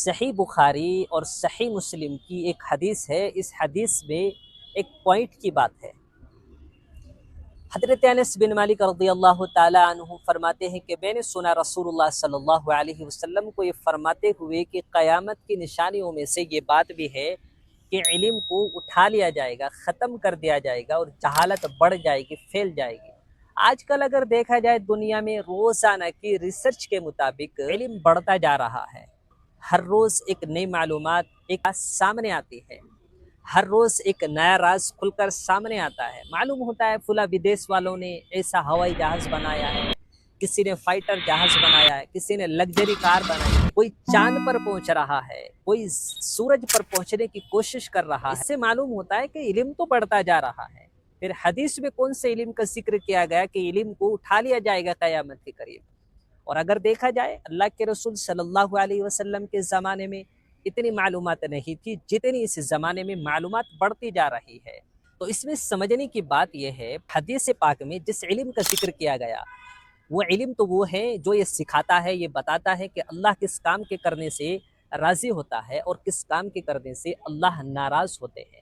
صحیح بخاری اور صحیح مسلم کی ایک حدیث ہے۔ اس حدیث میں ایک پوائنٹ کی بات ہے۔ حضرت انس بن مالک رضی اللہ تعالی عنہ فرماتے ہیں کہ میں نے سنا رسول اللہ صلی اللہ علیہ وسلم کو یہ فرماتے ہوئے کہ قیامت کی نشانیوں میں سے یہ بات بھی ہے کہ علم کو اٹھا لیا جائے گا، ختم کر دیا جائے گا اور جہالت بڑھ جائے گی، پھیل جائے گی۔ آج کل اگر دیکھا جائے دنیا میں روزانہ کی ریسرچ کے مطابق علم بڑھتا جا رہا ہے۔ ہر روز ایک نئی معلومات ایک سامنے آتی ہے، ہر روز ایک نیا راز کھل کر سامنے آتا ہے۔ معلوم ہوتا ہے فلاں بدیس والوں نے ایسا ہوائی جہاز بنایا ہے، کسی نے فائٹر جہاز بنایا ہے، کسی نے لگژری کار بنائی ہے، کوئی چاند پر پہنچ رہا ہے، کوئی سورج پر پہنچنے کی کوشش کر رہا ہے۔ اس سے معلوم ہوتا ہے کہ علم تو بڑھتا جا رہا ہے۔ پھر حدیث میں کون سے علم کا ذکر کیا گیا کہ علم کو اٹھا لیا جائے گا قیامت کے قریب؟ اور اگر دیکھا جائے اللہ کے رسول صلی اللہ علیہ وسلم کے زمانے میں اتنی معلومات نہیں تھی جتنی اس زمانے میں معلومات بڑھتی جا رہی ہے۔ تو اس میں سمجھنے کی بات یہ ہے، حدیث پاک میں جس علم کا ذکر کیا گیا وہ علم تو وہ ہے جو یہ سکھاتا ہے، یہ بتاتا ہے کہ اللہ کس کام کے کرنے سے راضی ہوتا ہے اور کس کام کے کرنے سے اللہ ناراض ہوتے ہیں۔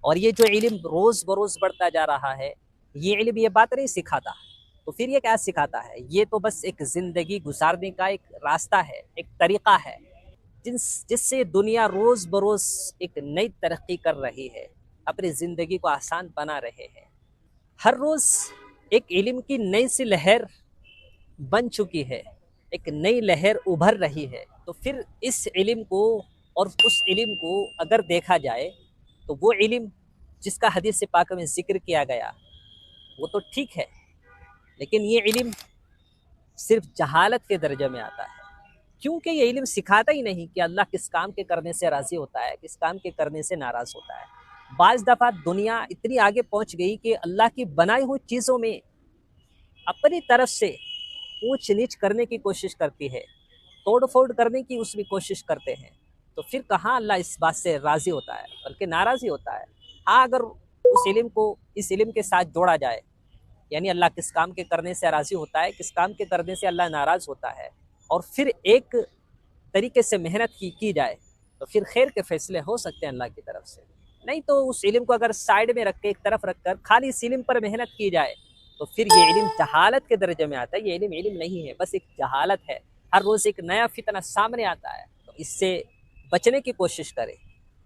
اور یہ جو علم روز بروز بڑھتا جا رہا ہے، یہ علم یہ بات نہیں سکھاتا، تو پھر یہ کیا سکھاتا ہے؟ یہ تو بس ایک زندگی گزارنے کا ایک راستہ ہے، ایک طریقہ ہے جس سے دنیا روز بروز ایک نئی ترقی کر رہی ہے، اپنی زندگی کو آسان بنا رہے ہیں۔ ہر روز ایک علم کی نئی سی لہر بن چکی ہے، ایک نئی لہر ابھر رہی ہے۔ تو پھر اس علم کو اور اس علم کو اگر دیکھا جائے تو وہ علم جس کا حدیث پاک میں ذکر کیا گیا وہ تو ٹھیک ہے، لیکن یہ علم صرف جہالت کے درجے میں آتا ہے، کیونکہ یہ علم سکھاتا ہی نہیں کہ اللہ کس کام کے کرنے سے راضی ہوتا ہے، کس کام کے کرنے سے ناراض ہوتا ہے۔ بعض دفعہ دنیا اتنی آگے پہنچ گئی کہ اللہ کی بنائی ہوئی چیزوں میں اپنی طرف سے اونچ نیچ کرنے کی کوشش کرتی ہے، توڑ پھوڑ کرنے کی اس میں کوشش کرتے ہیں۔ تو پھر کہاں اللہ اس بات سے راضی ہوتا ہے، بلکہ ناراضی ہوتا ہے۔ ہاں اگر اس علم کو اس علم کے ساتھ جوڑا جائے، یعنی اللہ کس کام کے کرنے سے راضی ہوتا ہے، کس کام کے کرنے سے اللہ ناراض ہوتا ہے، اور پھر ایک طریقے سے محنت کی جائے تو پھر خیر کے فیصلے ہو سکتے ہیں اللہ کی طرف سے۔ نہیں تو اس علم کو اگر سائیڈ میں رکھ کے ایک طرف رکھ کر خالی اس علم پر محنت کی جائے تو پھر یہ علم جہالت کے درجے میں آتا ہے۔ یہ علم علم نہیں ہے، بس ایک جہالت ہے۔ ہر روز ایک نیا فتنہ سامنے آتا ہے، تو اس سے بچنے کی کوشش کرے،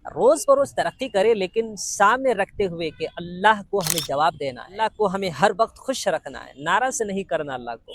روز بروز ترقی کرے، لیکن سامنے رکھتے ہوئے کہ اللہ کو ہمیں جواب دینا ہے، اللہ کو ہمیں ہر وقت خوش رکھنا ہے، ناراض نہیں کرنا اللہ کو۔